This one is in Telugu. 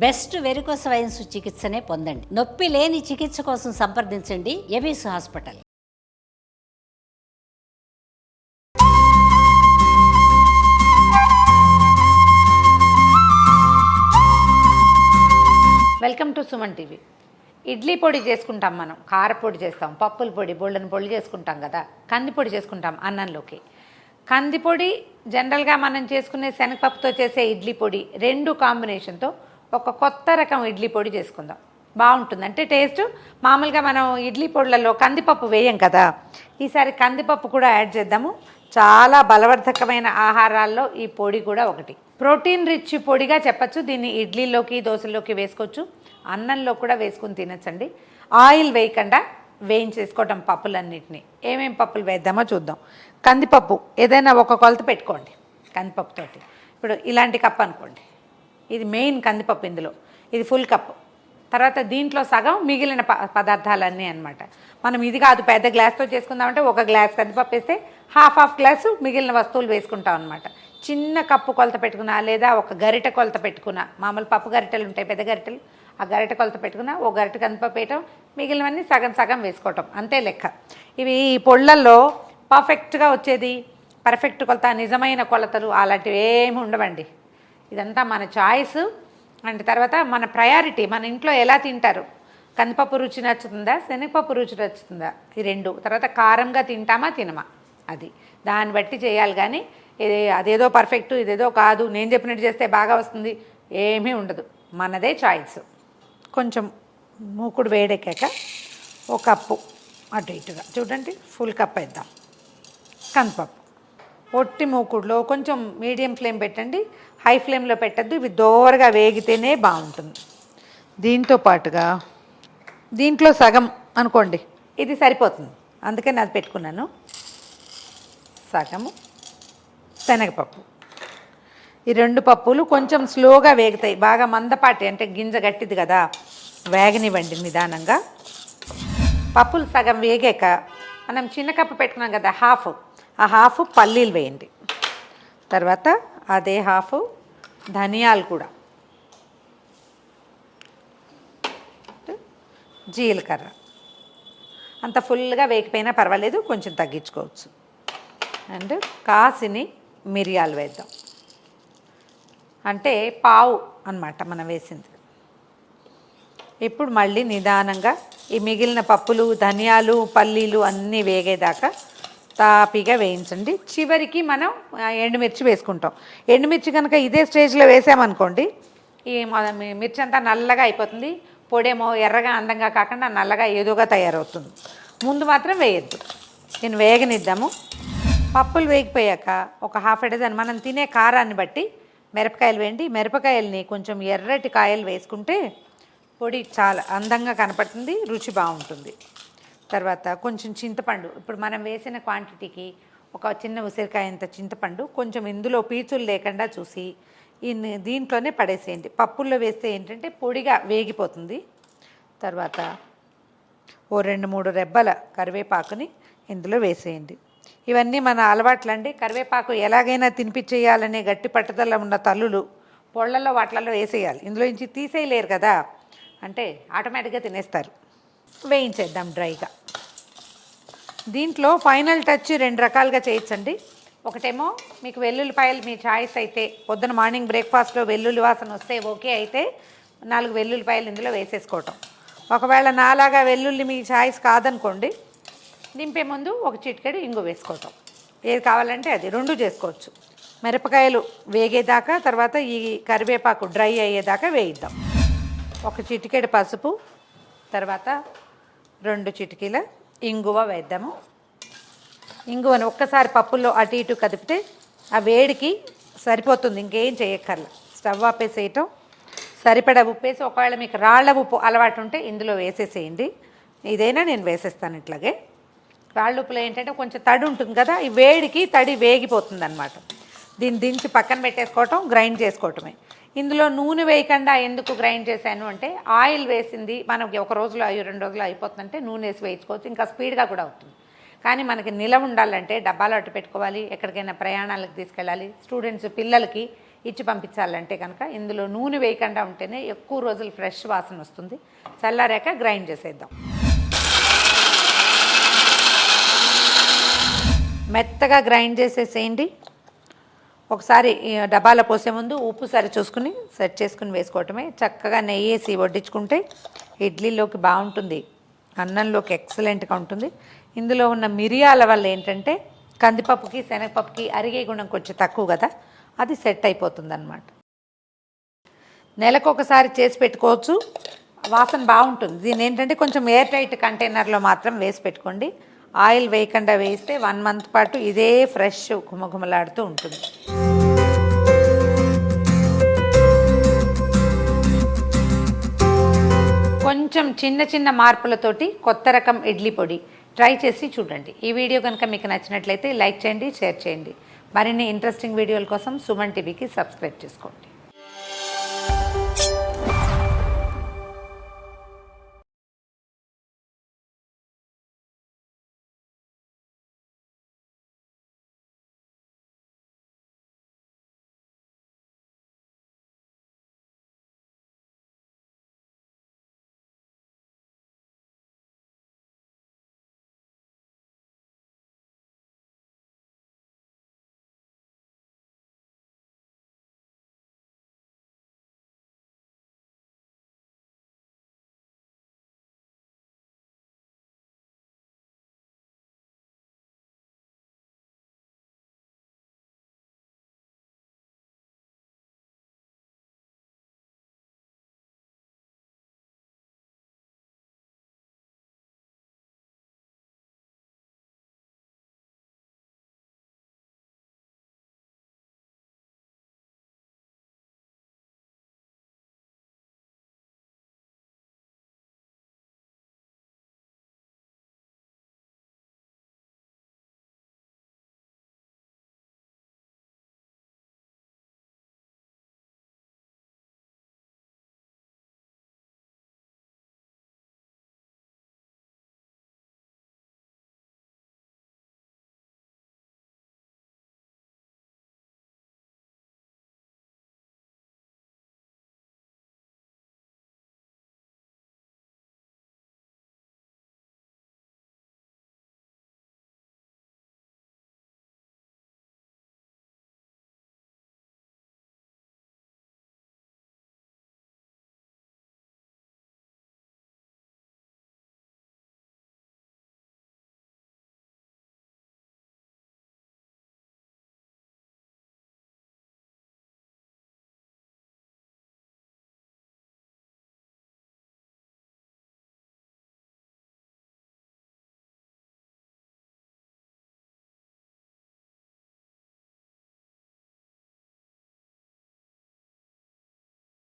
బెస్ట్ వెరికోస్ వెయిన్స్ చికిత్సనే పొందండి. నొప్పి లేని చికిత్స కోసం సంప్రదించండి Avis hospital. Welcome to Suman TV. Idli పొడి చేసుకుంటాం, మనం కారపొడి చేస్తాం, పప్పుల పొడి, బొళ్ళని పొడి చేసుకుంటాం కదా, కందిపొడి చేసుకుంటాం అన్నంలోకి. కందిపొడి జనరల్గా మనం చేసుకునే శనగపప్పుతో చేసే ఇడ్లీ పొడి రెండు కాంబినేషన్తో ఒక కొత్త రకం ఇడ్లీ పొడి చేసుకుందాం. బాగుంటుంది. అంటే టేస్ట్ మామూలుగా మనం ఇడ్లీ పొడులలో కందిపప్పు వేయం కదా, ఈసారి కందిపప్పు కూడా యాడ్ చేద్దాము. చాలా బలవర్ధకమైన ఆహారాల్లో ఈ పొడి కూడా ఒకటి. ప్రోటీన్ రిచ్ పొడిగా చెప్పచ్చు. దీన్ని ఇడ్లీలోకి, దోశల్లోకి వేసుకోవచ్చు, అన్నంలో కూడా వేసుకుని తినచ్చండి. ఆయిల్ వేయకుండా వేయించేసుకోవటం పప్పులన్నింటినీ. ఏమేం పప్పులు వేద్దామో చూద్దాం. కందిపప్పు ఏదైనా ఒక కొలత పెట్టుకోండి. కందిపప్పుతోటి ఇప్పుడు ఇలాంటి కప్ అనుకోండి, ఇది మెయిన్ కందిపప్పు. ఇందులో ఇది ఫుల్ కప్. తర్వాత దీంట్లో సగం మిగిలిన పదార్థాలన్నీ అనమాట. మనం ఇది కాదు పెద్ద గ్లాస్తో చేసుకుందామంటే ఒక గ్లాస్ కందిపప్పు వేస్తే హాఫ్ గ్లాసు మిగిలిన వస్తువులు వేసుకుంటాం అనమాట. చిన్న కప్పు కొలత పెట్టుకున్నా లేదా ఒక గరిటె కొలత పెట్టుకున్నా, మామూలు పప్పు గరిటెలు ఉంటాయి పెద్ద గరిటెలు, ఆ గరిటె కొలత పెట్టుకున్నా ఒక గరిటె కందిపప్పు వేయటం, మిగిలినవన్నీ సగం సగం వేసుకోవటం, అంతే లెక్క. ఇవి ఈ పొళ్ళల్లో పర్ఫెక్ట్గా వచ్చేది, పర్ఫెక్ట్ కొలత, నిజమైన కొలతలు అలాంటివి ఏమి ఉండవండి. ఇదంతా మన చాయిస్. అండ్ తర్వాత మన ప్రయారిటీ, మన ఇంట్లో ఎలా తింటారు, కందిపప్పు రుచి నచ్చుతుందా, శనగపప్పు రుచి నచ్చుతుందా, ఈ రెండు. తర్వాత కారంగా తింటామా తినమా, అది దాన్ని బట్టి చేయాలి. కానీ అదేదో పర్ఫెక్ట్ ఇదేదో కాదు, నేను చెప్పినట్టు చేస్తే బాగా వస్తుంది ఏమీ ఉండదు. మనదే చాయిస్. కొంచెం మూకుడు వేడెక్కాక ఒక కప్పు అటు ఇటుగా చూడండి, ఫుల్ కప్ వేద్దాం కందిపప్పు. ఒట్టి మూకుడులో కొంచెం మీడియం ఫ్లేమ్ పెట్టండి, హై ఫ్లేమ్లో పెట్టద్దు. ఇవి దోరగా వేగితేనే బాగుంటుంది. దీంతో పాటుగా దీంట్లో సగం అనుకోండి, ఇది సరిపోతుంది, అందుకని అది పెట్టుకున్నాను. సగము శనగపప్పు. ఈ రెండు పప్పులు కొంచెం స్లోగా వేగుతాయి, బాగా మందపాటి, అంటే గింజ గట్టిది కదా, వేగనివ్వండి నిదానంగా. పప్పులు సగం వేగాక మనం చిన్న కప్పు పెట్టుకున్నాం కదా ఆ హాఫ్ పల్లీలు వేయండి. తర్వాత అదే హాఫ్ ధనియాలు కూడా, జీలకర్ర. అంత ఫుల్గా వేగిపోయినా పర్వాలేదు, కొంచెం తగ్గించుకోవచ్చు. అండ్ కాసిని మిరియాలు వేద్దాం, అంటే పావు అన్నమాట మనం వేసింది. ఇప్పుడు మళ్ళీ నిదానంగా ఈ మిగిలిన పప్పులు, ధనియాలు, పల్లీలు అన్నీ వేగేదాకా తాపిగా వేయించండి. చివరికి మనం ఎండుమిర్చి వేసుకుంటాం. ఎండుమిర్చి కనుక ఇదే స్టేజ్లో వేసామనుకోండి, ఈ మిర్చి అంతా నల్లగా అయిపోతుంది, పొడేమో ఎర్రగా అందంగా కాకుండా నల్లగా ఏదోగా తయారవుతుంది. ముందు మాత్రం వేయద్దు. నేను వేగనిద్దాము. పప్పులు వేగిపోయాక ఒక హాఫ్ డజన్ మనం తినే కారాన్ని బట్టి మిరపకాయలు వేయండి. మిరపకాయలని కొంచెం ఎర్రటి కాయలు వేసుకుంటే పొడి చాలా అందంగా కనపడుతుంది, రుచి బాగుంటుంది. తర్వాత కొంచెం చింతపండు, ఇప్పుడు మనం వేసిన క్వాంటిటీకి ఒక చిన్న ఉసిరికాయ అంత చింతపండు, కొంచెం ఇందులో పీచులు లేకుండా చూసి దీంట్లోనే పడేసేయండి. పప్పుల్లో వేస్తే ఏంటంటే పొడిగా వేగిపోతుంది. తర్వాత ఓ 2-3 రెబ్బల కరివేపాకుని ఇందులో వేసేయండి. ఇవన్నీ మన అలవాట్లండి. కరివేపాకు ఎలాగైనా తినిపించేయాలనే గట్టి పట్టుదల ఉన్న తల్లులు పొళ్ళల్లో వాటిలలో వేసేయాలి. ఇందులో నుంచి తీసేయలేరు కదా, అంటే ఆటోమేటిక్గా తినేస్తారు. వేయించేద్దాం డ్రైగా. దీంట్లో ఫైనల్ టచ్ 2 రకాలుగా చేయొచ్చండి. ఒకటేమో మీకు వెల్లుల్లిపాయలు మీ చాయిస్ అయితే, పొద్దున మార్నింగ్ బ్రేక్ఫాస్ట్లో వెల్లుల్లి వాసన వస్తే ఓకే అయితే 4 వెల్లుల్లిపాయలు ఇందులో వేసేసుకోవటం. ఒకవేళ నాలాగా వెల్లుల్లి మీ చాయిస్ కాదనుకోండి, దింపే ముందు ఒక చిటికెడు ఇంగు వేసుకోవటం. ఏది కావాలంటే అది, 2 చేసుకోవచ్చు. మిరపకాయలు వేగేదాకా, తర్వాత ఈ కరివేపాకు డ్రై అయ్యేదాకా వేయిద్దాం. ఒక చిటికెడు పసుపు, తర్వాత 2 చిటికీల ఇంగువ వేద్దాము. ఇంగువను ఒక్కసారి పప్పుల్లో అటు ఇటు కదిపితే ఆ వేడికి సరిపోతుంది, ఇంకేం చేయక్కర్ల. స్టవ్ ఆపేసేయటం, సరిపడా ఉప్పేసి, ఒకవేళ మీకు రాళ్ల ఉప్పు అలవాటు ఉంటే ఇందులో వేసేసేయండి. ఇదైనా నేను వేసేస్తాను ఇట్లాగే. రాళ్ళ ఉప్పులో ఏంటంటే కొంచెం తడి ఉంటుంది కదా, ఈ వేడికి తడి వేగిపోతుంది అనమాట. దీన్ని దించి పక్కన పెట్టేసుకోవటం, గ్రైండ్ చేసుకోవటమే. ఇందులో నూనె వేయకుండా ఎందుకు గ్రైండ్ చేశాను అంటే, ఆయిల్ వేసింది మనకి ఒక రోజులో 2 రోజులు అయిపోతుందంటే నూనె వేసి వేయించుకోవచ్చు, ఇంకా స్పీడ్గా కూడా అవుతుంది. కానీ మనకి నిలవ ఉండాలంటే డబ్బాలో అట్టు పెట్టుకోవాలి, ఎక్కడికైనా ప్రయాణాలకు తీసుకెళ్ళాలి, స్టూడెంట్స్ పిల్లలకి ఇచ్చి పంపించాలంటే కనుక ఇందులో నూనె వేయకుండా ఉంటేనే ఎక్కువ రోజులు ఫ్రెష్ వాసన వస్తుంది. చల్లారాక గ్రైండ్ చేసేద్దాం. మెత్తగా గ్రైండ్ చేసేసేయండి. ఒకసారి డబ్బాలో పోసే ముందు ఉప్పు సరి చూసుకుని సెట్ చేసుకుని వేసుకోవటమే. చక్కగా నెయ్యి వేసి వడ్డించుకుంటే ఇడ్లీలోకి బాగుంటుంది, అన్నంలోకి ఎక్సలెంట్గా ఉంటుంది. ఇందులో ఉన్న మిరియాల వల్ల ఏంటంటే కందిపప్పుకి శనగపప్పుకి అరిగే గుణం కొంచెం తక్కువ కదా, అది సెట్ అయిపోతుంది అన్నమాట. నెలకు ఒకసారి చేసి పెట్టుకోవచ్చు, వాసన బాగుంటుంది. దీని ఏంటంటే కొంచెం ఎయిర్ టైట్ కంటైనర్లో మాత్రం వేసి పెట్టుకోండి. ఆయిల్ వేయకుండా వేస్తే 1 మంత్ పాటు ఇదే ఫ్రెష్ గుమగుమలాడుతూ ఉంటుంది. కొంచెం చిన్న చిన్న మార్పులతోటి కొత్త రకం ఇడ్లీ పొడి ట్రై చేసి చూడండి. ఈ వీడియో కనుక మీకు నచ్చినట్లయితే లైక్ చేయండి, షేర్ చేయండి. మరిన్ని ఇంట్రెస్టింగ్ వీడియోల కోసం సుమన్ టీవీకి సబ్స్క్రైబ్ చేసుకోండి.